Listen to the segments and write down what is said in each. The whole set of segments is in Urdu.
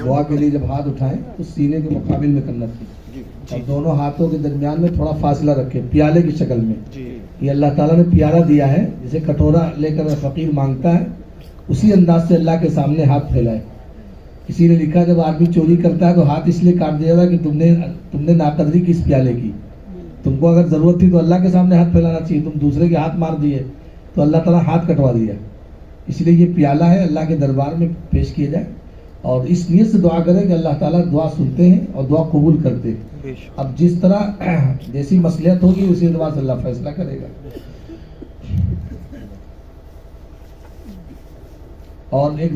دعا کے لیے جب ہاتھ اٹھائیں تو سینے کے مقابل میں کرنا چاہیے اور دونوں ہاتھوں کے درمیان میں تھوڑا فاصلہ رکھیں پیالے کی شکل میں. یہ اللہ تعالیٰ نے پیالہ دیا ہے، جسے کٹورا لے کر فقیر مانگتا ہے اسی انداز سے اللہ کے سامنے ہاتھ پھیلائے. کسی نے لکھا جب آدمی چوری کرتا ہے تو ہاتھ اس لیے کاٹ دیا تھا کہ تم نے ناقدری کی اس پیالے کی. تم کو اگر ضرورت تھی تو اللہ کے سامنے ہاتھ پھیلانا چاہیے، تم دوسرے کے ہاتھ مار دیے تو اللہ تعالیٰ ہاتھ کٹوا دیا. اس لیے یہ پیالہ ہے، اللہ کے دربار میں پیش کیا جائے اور اس نیت سے دعا کریں کہ اللہ تعالیٰ دعا سنتے ہیں اور دعا قبول کرتے ہیں. اب جس طرح جیسی مصلحت ہوگی اسی اعتبار سے اللہ فیصلہ کرے گا. اور ایک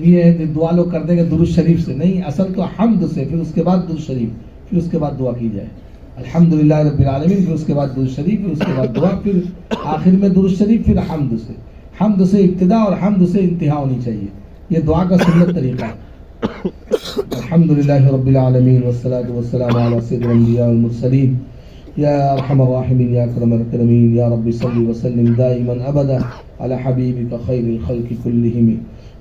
بھی ہے کہ دعا لوگ کرتے ہیں کہ درود شریف سے نہیں، اصل تو حمد سے، پھر اس کے بعد درود شریف، پھر اس کے بعد دعا کی جائے. الحمدللہ رب العالمین، پھر اس کے بعد درود شریف، پھر اس کے بعد دعا، پھر آخر میں درود شریف، پھر حمد سے. حمد سے ابتدا اور حمد سے انتہا ہونی چاہیے. یہ دعا کا سنت طریقہ ہے. الحمدللہ رب العالمین والصلاة والسلام علی سید الانبیاء والمرسلین یا ارحم الراحمین یا اکرم الاکرمین یا رب صل وسلم دائما ابدا على حبیبک خیر الخلق کلہم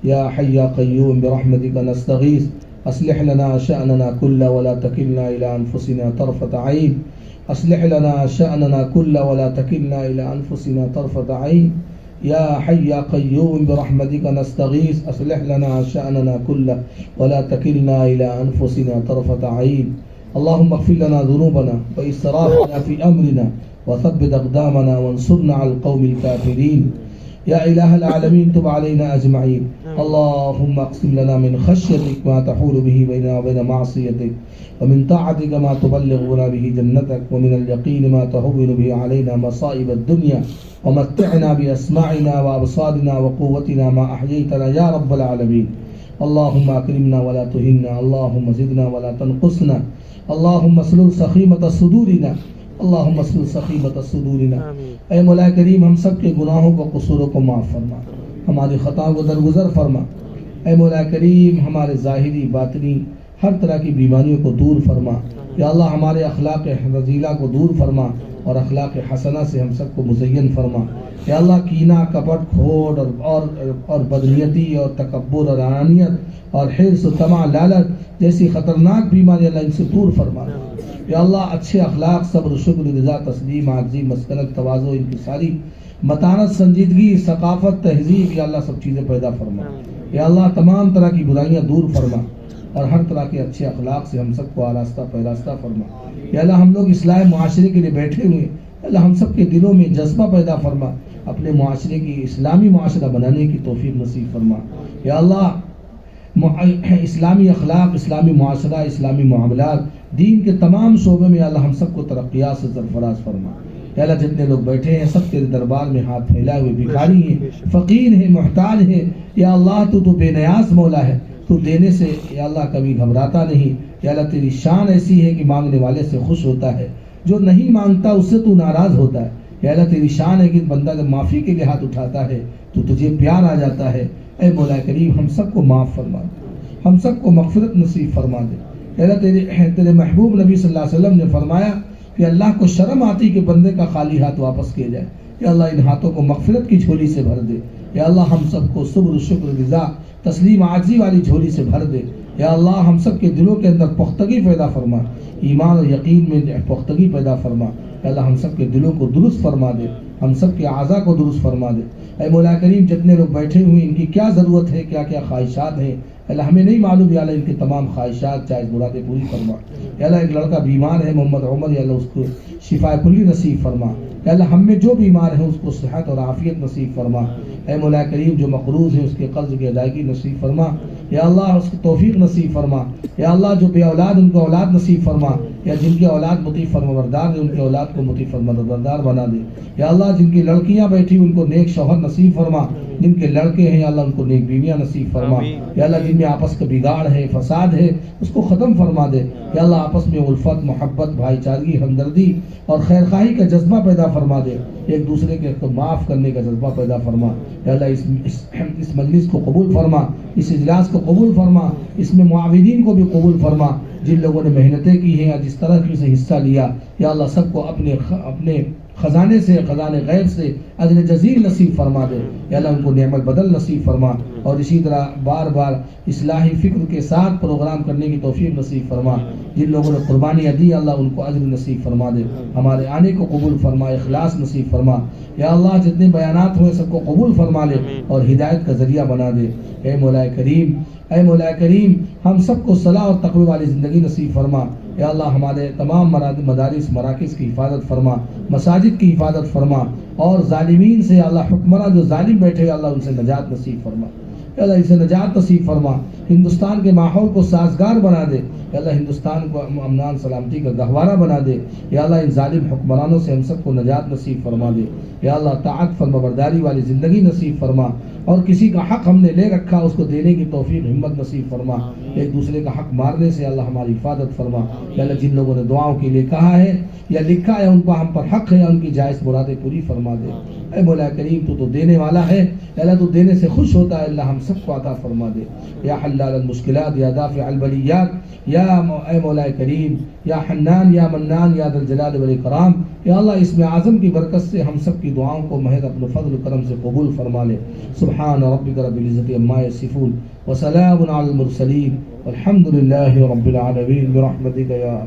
یا حی یا قیوم برحمتک نستغیث اصلح لنا شأننا كله ولا تكلنا إلى أنفسنا طرفة عين. اصلح لنا شأننا كله ولا تكلنا إلى أنفسنا طرفة عين يا حي يا قيوم برحمتك نستغيث اصلح لنا شأننا كله ولا تكلنا إلى أنفسنا طرفة عين. اللهم اغفر لنا ذنوبنا وإسرافنا في أمرنا وثبت أقدامنا وانصرنا على القوم الكافرين. يا إله العالمين تب علينا أجمعين. اللهم اقسم لنا من خشيتك ما تحول به بيننا وبين معصيتك ومن طاعتك ما تبلغنا به جنتك ومن اليقين ما تهون به علينا مصائب الدنيا ومتعنا بأسماعنا وأبصارنا وقوتنا ما أحييتنا يا رب العالمين. اللهم أكرمنا ولا تهنا، اللهم زدنا ولا تنقصنا، اللهم اسلل سخيمة صدورنا، اللهم اسلل سخيمة صدورنا. اے مولا کریم ہم سب کے گناہوں کو قصوروں کو معاف فرما، ہماری خطاؤں کو درگزر فرما. اے مولا کریم ہمارے ظاہری باطنی ہر طرح کی بیماریوں کو دور فرما. یا اللہ ہمارے اخلاق رذیلہ کو دور فرما اور اخلاق حسنہ سے ہم سب کو مزین فرما. یا اللہ کینہ، کپٹ، کھوٹ اور بدنیتی اور تکبر اور انانیت اور حرص و طمع، لالچ جیسی خطرناک بیماری اللہ ان سے دور فرما. یا اللہ اچھے اخلاق، صبر، شکر، رضا، تسلیم، عاجزی، مسکنت، تواضع، انکساری، متانت، سنجیدگی، ثقافت، تہذیب، یا اللہ سب چیزیں پیدا فرما. یا اللہ تمام طرح کی برائیاں دور فرما اور ہر طرح کے اچھے اخلاق سے ہم سب کو آراستہ پیراستہ فرما. یا اللہ ہم لوگ اصلاح معاشرے کے لیے بیٹھے ہوئے، اللہ ہم سب کے دلوں میں جذبہ پیدا فرما، اپنے معاشرے کی اسلامی معاشرہ بنانے کی توفیق نصیب فرما. یا اللہ اسلامی اخلاق، اسلامی معاشرہ، اسلامی معاملات، دین کے تمام شعبے میں اللہ ہم سب کو ترقیات سے سرفراز فرما. یا اللہ جتنے لوگ بیٹھے ہیں سب تیرے دربار میں ہاتھ پھیلائے ہوئے بھکاری ہیں، فقیر ہیں، محتاج ہیں. یا اللہ تو بے نیاز مولا ہے، تو دینے سے یا اللہ کبھی گھبراتا نہیں. یا اللہ تیری شان ایسی ہے کہ مانگنے والے سے خوش ہوتا ہے، جو نہیں مانگتا اس سے تو ناراض ہوتا ہے. یا اللہ تیری شان ہے کہ بندہ جب معافی کے لیے ہاتھ اٹھاتا ہے تو تجھے پیار آ جاتا ہے. اے مولا کریم ہم سب کو معاف فرما دے، ہم سب کو مغفرت نصیب فرما دے. یا اللہ تیرے محبوب نبی صلی اللہ علیہ وسلم نے فرمایا کہ اللہ کو شرم آتی کہ بندے کا خالی ہاتھ واپس کیا جائے. یا اللہ ان ہاتھوں کو مغفرت کی جھولی سے بھر دے. یا اللہ ہم سب کو صبر، شکر، رضا، تسلیم، عاجزی والی جھولی سے بھر دے. یا اللہ ہم سب کے دلوں کے اندر پختگی پیدا فرما، ایمان اور یقین میں پختگی پیدا فرما. یا اللہ ہم سب کے دلوں کو درست فرما دے، ہم سب کے اعضاء کو درست فرما دے. اے مولا کریم جتنے لوگ بیٹھے ہوئے ان کی کیا ضرورت ہے، کیا کیا خواہشات ہیں اللہ ہمیں نہیں معلوم. یا اللہ ان کی تمام خواہشات چاہے مرادیں پوری فرما. یا اللہ ایک لڑکا بیمار ہے محمد عمر، یا اللہ اس کو شفا کلی نصیب فرما. یا اللہ ہم میں جو بیمار ہیں اس کو صحت اور عافیت نصیب فرما. اے مولا کریم جو مقروض ہیں اس کے قرض کی ادائیگی نصیب فرما. یا اللہ اس کو توفیق نصیب فرما. یا اللہ جو بے اولاد ان کو اولاد نصیب فرما، یا جن کے اولاد مطیع فرمانبردار ہیں ان کے اولاد کو مطیع فرمانبردار بنا دے. یا اللہ جن کی لڑکیاں بیٹھی ان کو نیک شوہر نصیب فرما، جن کے لڑکے ہیں یا اللہ ان کو نیک بیویاں نصیب فرما. یا اللہ جن میں آپس کا بگاڑ ہے، فساد ہے، اس کو ختم فرما دے. یا اللہ آپس میں الفت، محبت، بھائی چارگی، ہمدردی اور خیر خواہی کا جذبہ پیدا فرما دے. ایک دوسرے کے معاف کرنے کا جذبہ پیدا فرما. یا اللہ اس مجلس کو قبول فرما، اس اجلاس کو قبول فرما، اس میں معاونین کو بھی قبول فرما جن لوگوں نے محنتیں کی ہیں یا جس طرح سے حصہ لیا. یا اللہ سب کو اپنے خزانے سے، خزانے غیب سے اجر جزیل نصیب فرما دے یا اللہ ان کو نعم البدل نصیب فرما، اور اسی طرح بار بار اصلاحی فکر کے ساتھ پروگرام کرنے کی توفیق نصیب فرما، جن لوگوں نے قربانیاں دی اللہ ان کو اجر نصیب فرما دے، ہمارے آنے کو قبول فرما، اخلاص نصیب فرما یا اللہ، جتنے بیانات ہوئے سب کو قبول فرما لے اور ہدایت کا ذریعہ بنا دے۔ اے مولا کریم، اے مولا کریم، ہم سب کو صلاح اور تقوی والی زندگی نصیب فرما یا اللہ، ہمارے تمام مدارس مراکز کی حفاظت فرما، مساجد کی حفاظت فرما، اور ظالمین سے اللہ، حکمراں جو ظالم بیٹھے اللہ ان سے نجات نصیب فرما یا اللہ، اسے نجات نصیب فرما، ہندوستان کے ماحول کو سازگار بنا دے یا اللہ، ہندوستان کو امن سلامتی کا گہوارہ بنا دے یا اللہ، ان ظالم حکمرانوں سے ہم سب کو نجات نصیب فرما دے یا اللہ، طاعت فرما برداری والی زندگی نصیب فرما، اور کسی کا حق ہم نے لے رکھا اس کو دینے کی توفیق ہمت نصیب فرما، ایک دوسرے کا حق مارنے سے اللہ ہماری حفاظت فرما یا اللہ، جن لوگوں نے دعاؤں کے لیے کہا ہے یا لکھا ہے ان پر ہم پر حق ہے، ان کی جائز مرادیں پوری فرما دے۔ اے مولا کریم، تو دینے والا ہے یا اللہ، تو دینے سے خوش ہوتا ہے اللہ، ہم سب کو عطا فرما دے یا حلال المشکلات یا دافع البلیات یا اے مولا کریم، یا حنان یا منان یا ذی الجلال والاکرام یا اللہ، اسم اعظم کی برکت سے ہم سب کی دعاؤں کو محض اپنے فضل و کرم سے قبول فرما لے۔ سبحان ربک رب العزت عما یصفون وسلام علی المرسلین والحمد للہ رب العالمین برحمتک یا